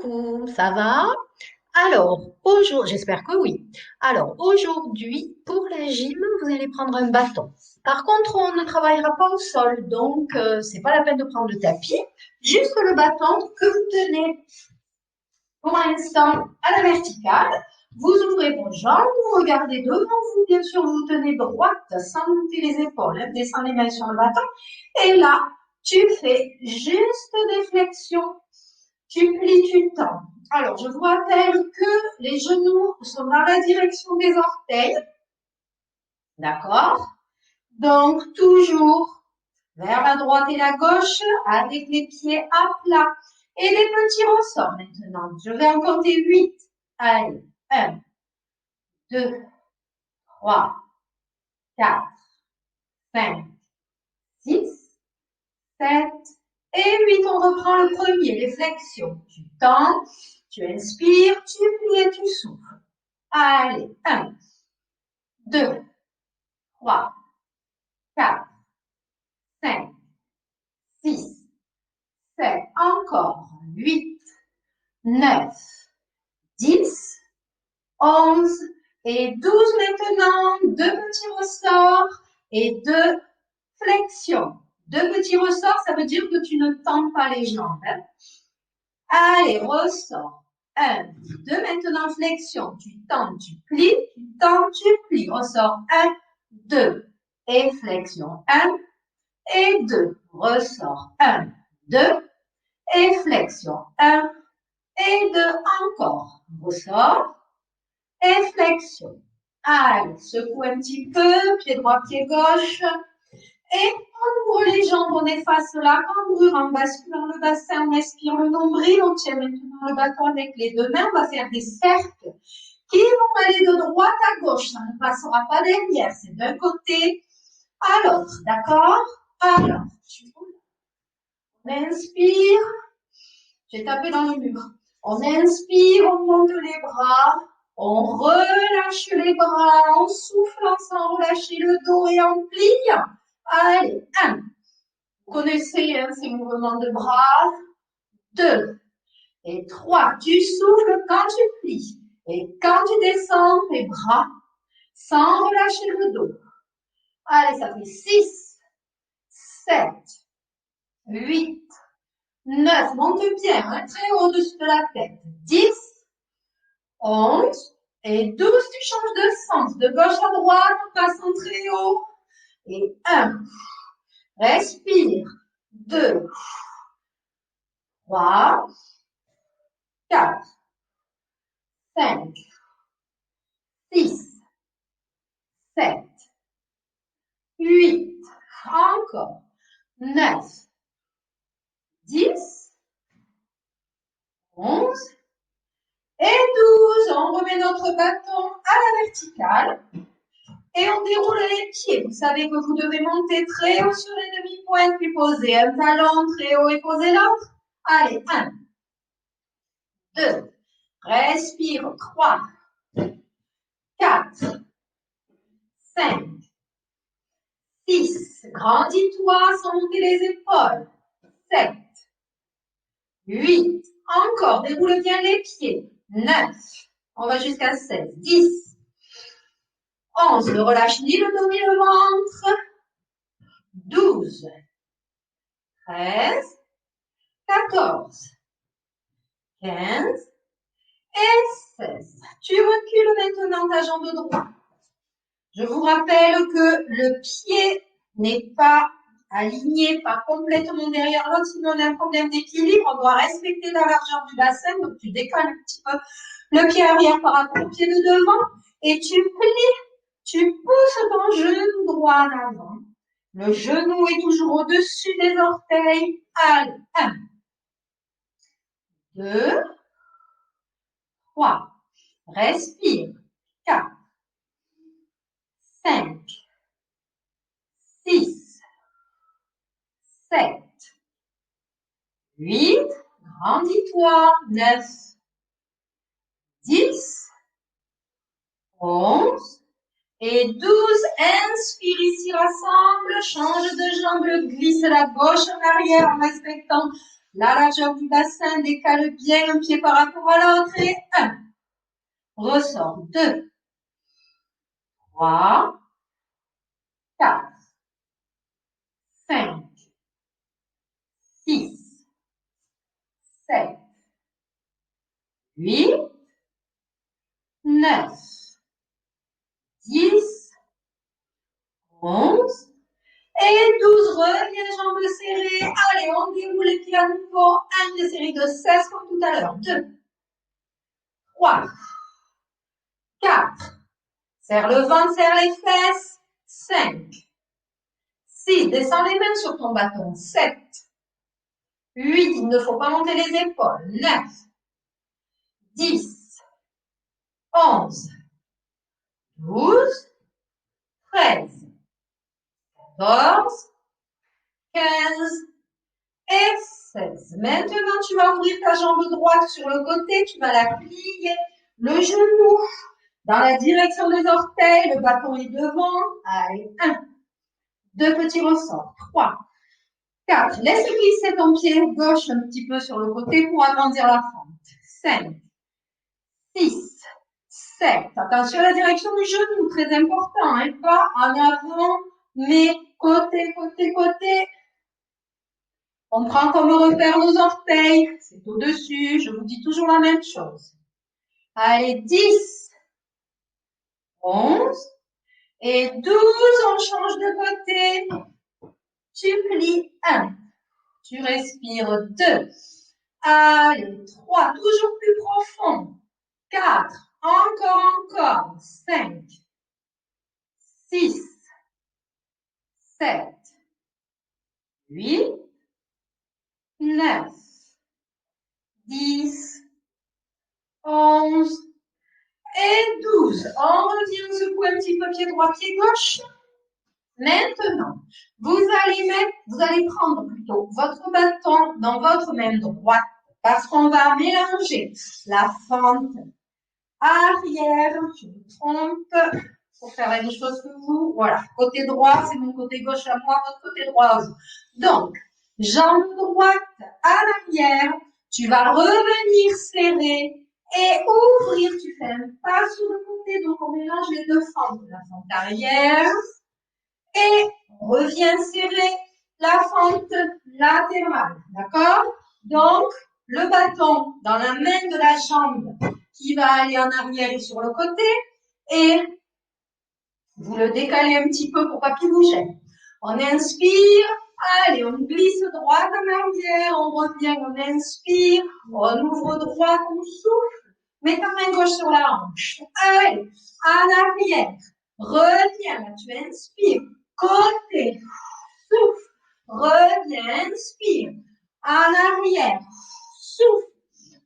Coucou, ça va? Alors, aujourd'hui, j'espère que oui. Alors, aujourd'hui, pour la gym, vous allez prendre un bâton. Par contre, on ne travaillera pas au sol, donc c'est pas la peine de prendre le tapis, juste le bâton que vous tenez pour l'instant à la verticale. Vous ouvrez vos jambes, vous regardez devant vous, bien sûr, vous tenez droite sans monter les épaules, hein, descends les mains sur le bâton. Et là, tu fais juste des flexions. Tu plies, tu tends. Alors, je vous rappelle que les genoux sont dans la direction des orteils. D'accord? Donc, toujours vers la droite et la gauche avec les pieds à plat. Et les petits ressorts maintenant. Je vais en compter 8. Allez, 1, 2, 3, 4, 5, 6, 7 et 8. On reprend le premier, les flexions. Tu tends, tu inspires, tu plies et tu souffles. Allez, 1, 2, 3, 4, 5, 6, 7, encore 8, 9, 10, 11 et 12 maintenant. Deux petits ressorts et deux flexions. Deux petits ressorts, ça veut dire que tu ne tends pas les jambes. Hein. Allez, ressort. 1, 2, maintenant flexion. Tu tends, tu plies, tu tends, tu plies. Ressort 1, 2 et flexion 1 et 2. Ressort 1, 2 et flexion 1 et 2. Encore. Ressort et flexion. Allez, secoue un petit peu, pied droit, pied gauche. Et on ouvre les jambes, on efface la cambrure en basculant le bassin, on expire le nombril, on tient maintenant le bâton avec les deux mains, on va faire des cercles qui vont aller de droite à gauche, ça ne passera pas derrière, c'est d'un côté à l'autre, d'accord? Alors, on inspire, j'ai tapé dans le mur, on inspire, on monte les bras, on relâche les bras, en soufflant sans relâcher le dos et en pliant. Allez, 1. Vous connaissez hein, ces mouvements de bras. 2 et 3. Tu souffles quand tu plies. Et quand tu descends tes bras, sans relâcher le dos. Allez, ça fait 6, 7, 8, 9. Monte bien, hein, très haut au-dessus de la tête. 10, 11 et 12. Tu changes de sens. De gauche à droite, en passant très haut. Et 1. Respire. 2, 3, 4, 5, 6, 7, 8, encore 9, 10, 11 et 12. On remet notre bâton à la verticale et on déroule les pieds. Vous savez que vous devez monter très haut sur les demi-pointes puis poser un talon très haut et poser l'autre. Allez, 1, 2, respire, 3, 4, 5, 6, grandis-toi sans monter les épaules. 7, 8, encore, déroule bien les pieds. 9, on va jusqu'à 16, 10, 11, ne relâche ni le dos ni le ventre. 12, 13, 14, 15 et 16. Tu recules maintenant ta jambe droite. Je vous rappelle que le pied n'est pas aligné, pas complètement derrière l'autre, sinon on a un problème d'équilibre. On doit respecter la largeur du bassin, donc tu décolles un petit peu le pied arrière par rapport au pied de devant et tu plies, tu pousses ton genou droit en avant. Le genou est toujours au-dessus des orteils. Allez, 1, 2, 3, respire, 4, 5, 6, 7, 8, grandis-toi, 9, 10, 11 et 12. Inspire ici, rassemble, change de jambe, glisse la gauche en arrière en respectant La largeur du bassin, décale bien un pied par rapport à l'autre et 1. Ressort 2, 3, 4, 5, 6, 7, 8, 9, 10, 11 et 12. Reviens, jambes serrées. Allez, on déroule les pieds à nouveau. Une série de 16 comme tout à l'heure. 2, 3, 4. Serre le ventre, serre les fesses. 5, 6. Descends les mains sur ton bâton. 7, 8. Il ne faut pas monter les épaules. 9, 10, 11, 12, 13, 14, 15 et 16. Maintenant, tu vas ouvrir ta jambe droite sur le côté. Tu vas la plier. Le genou dans la direction des orteils. Le bâton est devant. Allez, 1. 2 petits ressorts. 3, 4. Laisse glisser ton pied gauche un petit peu sur le côté pour agrandir la fente. 5, 6, 7. Attention à la direction du genou, très important. Hein? Pas en avant, mais côté, côté, côté. On prend comme repère nos orteils. C'est au-dessus. Je vous dis toujours la même chose. Allez, 10, 11 et 12. On change de côté. Tu plies 1. Tu respires 2. Allez, 3. Toujours plus profond. 4. Encore. 5, 6, 7, 8, 9, 10, 11 et 12. On revient secouer un petit peu pied droit, pied gauche. Maintenant, vous allez prendre plutôt votre bâton dans votre main droite parce qu'on va mélanger la fente arrière, je me trompe, pour faire la même chose que vous. Voilà, côté droit, c'est mon côté gauche à moi, votre côté droit à vous. Donc, jambe droite à l'arrière, tu vas revenir serrer et ouvrir. Tu fais un pas sur le côté, donc on mélange les deux fentes. La fente arrière et on revient serrer la fente latérale. D'accord? Donc, le bâton dans la main de la jambe qui va aller en arrière et sur le côté et vous le décalez un petit peu pour pas qu'il vous gêne. On inspire, allez, on glisse droite en arrière, on revient, on inspire, on ouvre droite, on souffle, mets ta main gauche sur la hanche. Allez, en arrière, reviens, là tu inspires, côté, souffle, reviens, inspire, en arrière, souffle,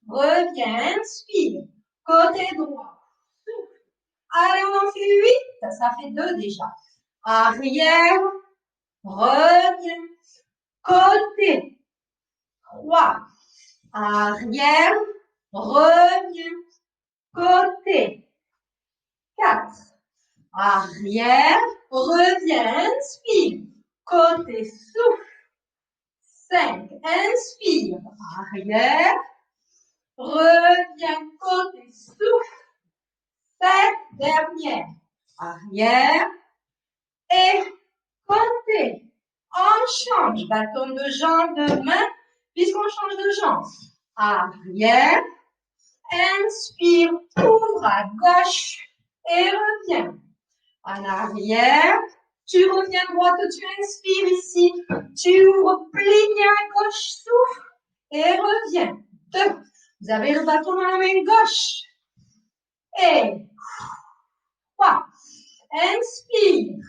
reviens, inspire, côté droit, souffle. Allez, on en fait 8, ça fait 2 déjà. Arrière, reviens, côté, 3, arrière, reviens, côté, 4, arrière, reviens, inspire, côté, souffle, 5, inspire, arrière, reviens, côté, souffle, 7, dernière, arrière, et côté. On change, bâton de jambe, de main, puisqu'on change de jambe. Arrière, inspire, ouvre à gauche et reviens. En arrière, tu reviens droite, tu inspires ici, tu ouvres, plie à gauche, souffle et reviens. 2. Vous avez le bâton dans la main gauche. Et 3. Inspire.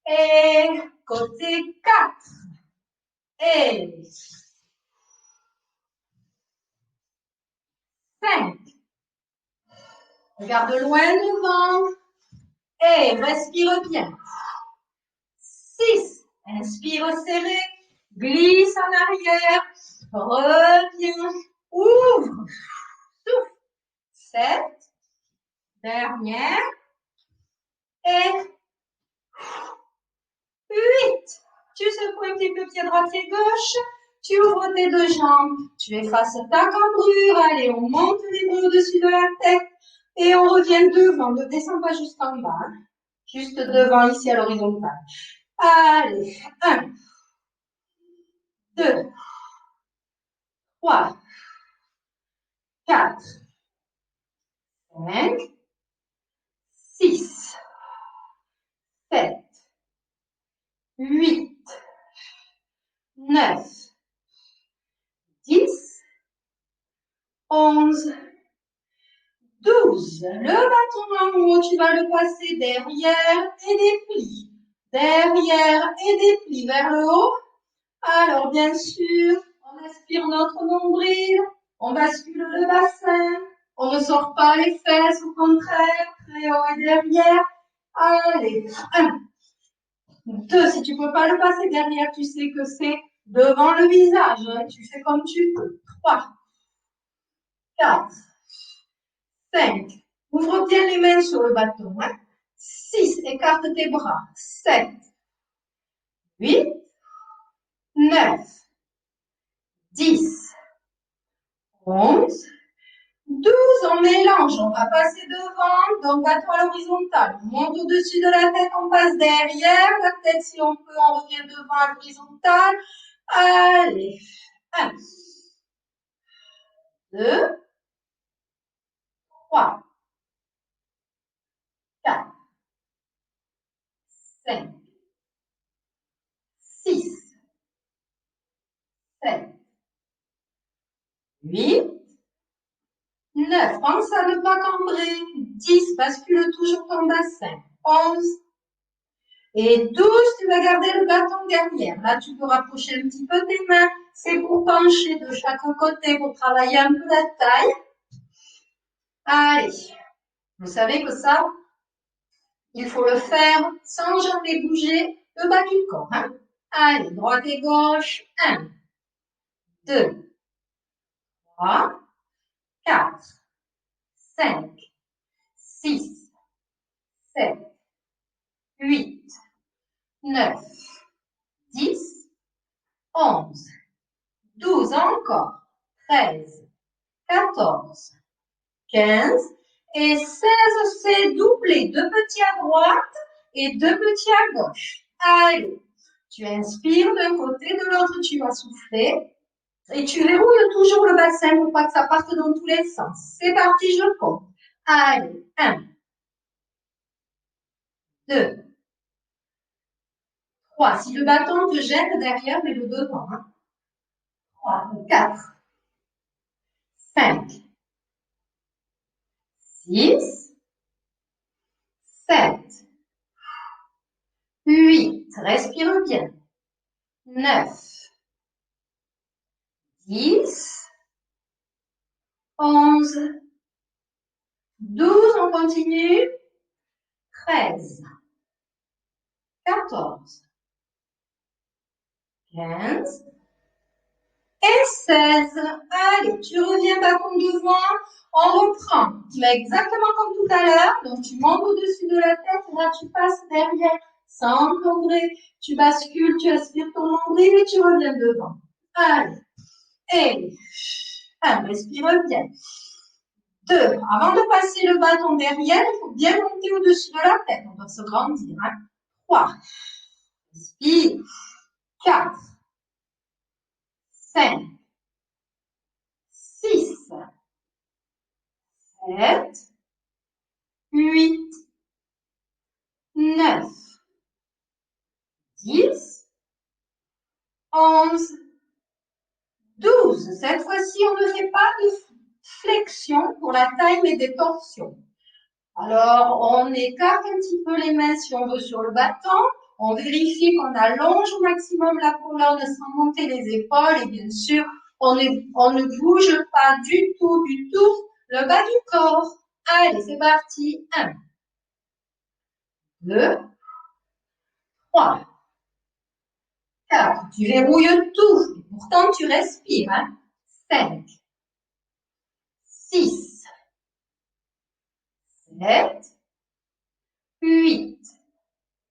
Et côté 4. Et 5. Regarde loin devant. Et respire bien. 6. Inspire serré. Glisse en arrière. Reviens. Ouvre. Souffle. 7. Dernière. Et 8. Tu secoues un petit peu pied droit, pied gauche. Tu ouvres tes deux jambes. Tu effaces ta cambrure. Allez, on monte les bras au-dessus de la tête. Et on revient devant. Ne descends pas jusqu'en bas. Hein. Juste devant, ici à l'horizontale. Allez, 1, 2, 3, 4, 5, 6, 7, 8, 9, 10, 11, 12. Le bâton en haut, tu vas le passer derrière et déplie. Derrière et déplie vers le haut. Alors, bien sûr, on aspire notre nombril, on bascule le bassin, on ne sort pas les fesses, au contraire, très haut et derrière. Allez, 1, 2, si tu peux pas le passer derrière, tu sais que c'est devant le visage, hein, tu fais comme tu peux. 3, 4, 5, ouvre bien les mains sur le bâton. Hein. 6, écarte tes bras. 7, 8, 9, 10, 11, 12, on mélange, on va passer devant, donc bâton à l'horizontale. On monte au-dessus de la tête, on passe derrière la tête, si on peut, on revient devant à l'horizontale. Allez, 1, 2, 3, 4, 5, 6, 7, 8, 9, pense à ne pas cambrer. 10, bascule toujours ton bassin. 11 et 12, tu vas garder le bâton derrière. Là, tu peux rapprocher un petit peu tes mains. C'est pour pencher de chaque côté, pour travailler un peu la taille. Allez, vous savez que ça, il faut le faire sans jamais bouger le bas du corps. Hein. Allez, droite et gauche. 1, 2, 3, 4, 5, 6, 7, 8, 9, 10, 11, 12 encore, 13, 14, 15 et 16, c'est doublé. 2 petits à droite et 2 petits à gauche. Allez, tu inspires d'un côté, de l'autre, tu vas souffler. Et tu verrouilles toujours le bassin pour pas que ça parte dans tous les sens. C'est parti, je compte. Allez, 1, 2, 3. Si le bâton te gêne derrière, mets-le devant. Hein. 3, 4, 5, 6, 7, 8. Respire bien. 9, 10, 11, 12, on continue. 13, 14, 15 et 16. Allez, tu reviens bâton devant, on reprend. Tu fais exactement comme tout à l'heure. Donc, tu montes au-dessus de la tête et là, tu passes derrière sans encomber. Tu bascules, tu aspires ton nombril et tu reviens devant. Allez. Et 1, respire bien. 2, avant de passer le bâton derrière, il faut bien monter au-dessus de la tête. On doit se grandir. Hein. 3, respire. 4, 5, 6, 7, 8, 9, 10, 11, 12. Cette fois-ci, on ne fait pas de flexion pour la taille, mais des torsions. Alors, on écarte un petit peu les mains si on veut sur le bâton. On vérifie qu'on allonge au maximum la colonne sans monter les épaules. Et bien sûr, on ne bouge pas du tout le bas du corps. Allez, c'est parti. 1, 2, 3, 4. Tu verrouilles tout. Pourtant, tu respires. Hein. 5, 6, 7, 8,